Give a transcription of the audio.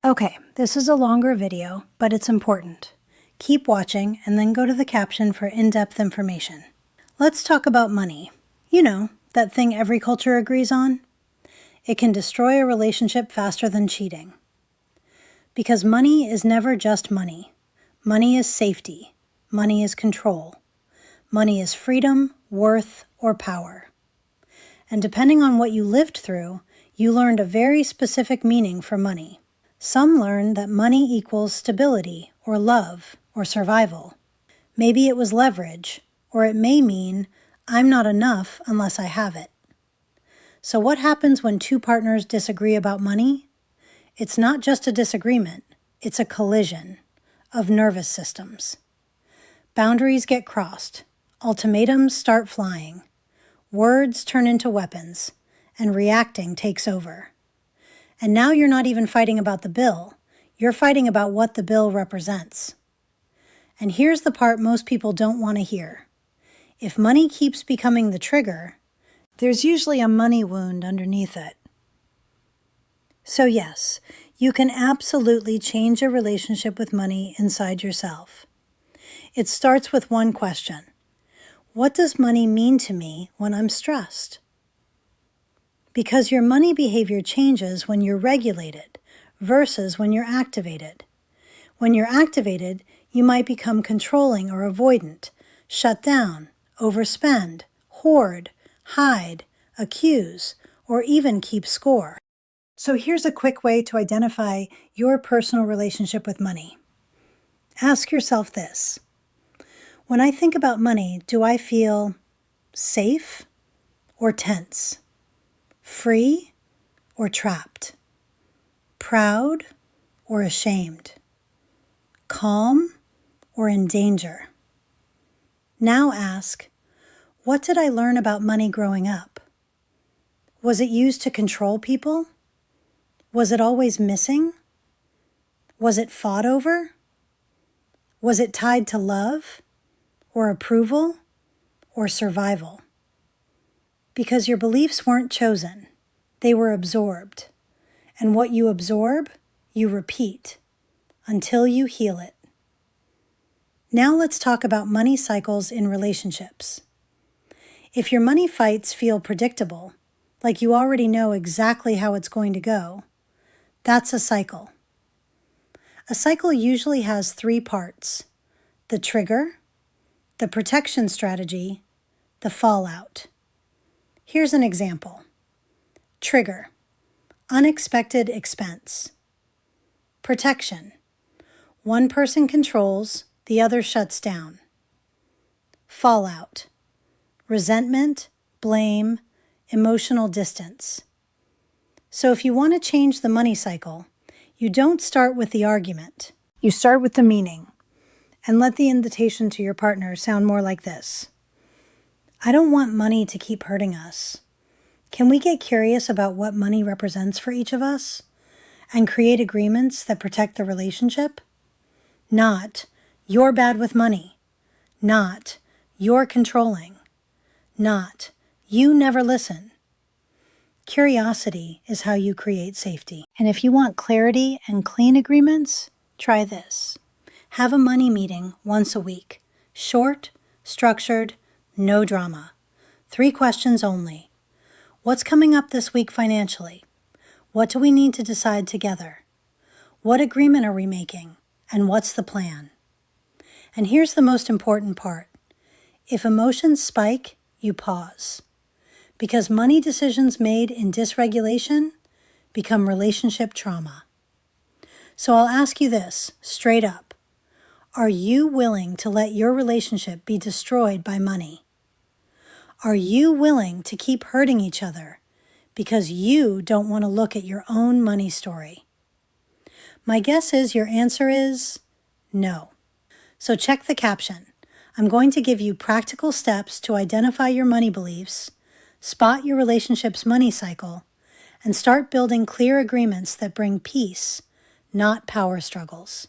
Okay, this is a longer video, but it's important. Keep watching and then go to the caption for in-depth information. Let's talk about money. You know, that thing every culture agrees on? It can destroy a relationship faster than cheating. Because money is never just money. Money is safety. Money is control. Money is freedom, worth, or power. And depending on what you lived through, you learned a very specific meaning for money. Some learn that money equals stability or love or survival. Maybe it was leverage, or it may mean I'm not enough unless I have it. So what happens when two partners disagree about money? It's not just a disagreement, it's a collision of nervous systems. Boundaries get crossed, ultimatums start flying, words turn into weapons, and reacting takes over. And now you're not even fighting about the bill, you're fighting about what the bill represents. And here's the part most people don't want to hear. If money keeps becoming the trigger, there's usually a money wound underneath it. So yes, you can absolutely change a relationship with money inside yourself. It starts with one question. What does money mean to me when I'm stressed? Because your money behavior changes when you're regulated versus when you're activated. When you're activated, you might become controlling or avoidant, shut down, overspend, hoard, hide, accuse, or even keep score. So here's a quick way to identify your personal relationship with money. Ask yourself this. When I think about money, do I feel safe or tense? Free or trapped? Proud or ashamed? Calm or in danger? Now ask, what did I learn about money growing up? Was it used to control people? Was it always missing? Was it fought over? Was it tied to love or approval or survival? Because your beliefs weren't chosen, they were absorbed. And what you absorb, you repeat until you heal it. Now let's talk about money cycles in relationships. If your money fights feel predictable, like you already know exactly how it's going to go, that's a cycle. A cycle usually has 3 parts: the trigger, the protection strategy, the fallout. Here's an example. Trigger, unexpected expense. Protection, one person controls, the other shuts down. Fallout, resentment, blame, emotional distance. So if you want to change the money cycle, you don't start with the argument. You start with the meaning, and let the invitation to your partner sound more like this. I don't want money to keep hurting us. Can we get curious about what money represents for each of us and create agreements that protect the relationship? Not, you're bad with money. Not, you're controlling. Not, you never listen. Curiosity is how you create safety. And if you want clarity and clean agreements, try this. Have a money meeting once a week. Short, structured, no drama. 3 questions only. What's coming up this week financially? What do we need to decide together? What agreement are we making? And what's the plan? And here's the most important part. If emotions spike, you pause. Because money decisions made in dysregulation become relationship trauma. So I'll ask you this, straight up. Are you willing to let your relationship be destroyed by money? Are you willing to keep hurting each other because you don't want to look at your own money story? My guess is your answer is no. So check the caption. I'm going to give you practical steps to identify your money beliefs, spot your relationship's money cycle, and start building clear agreements that bring peace, not power struggles.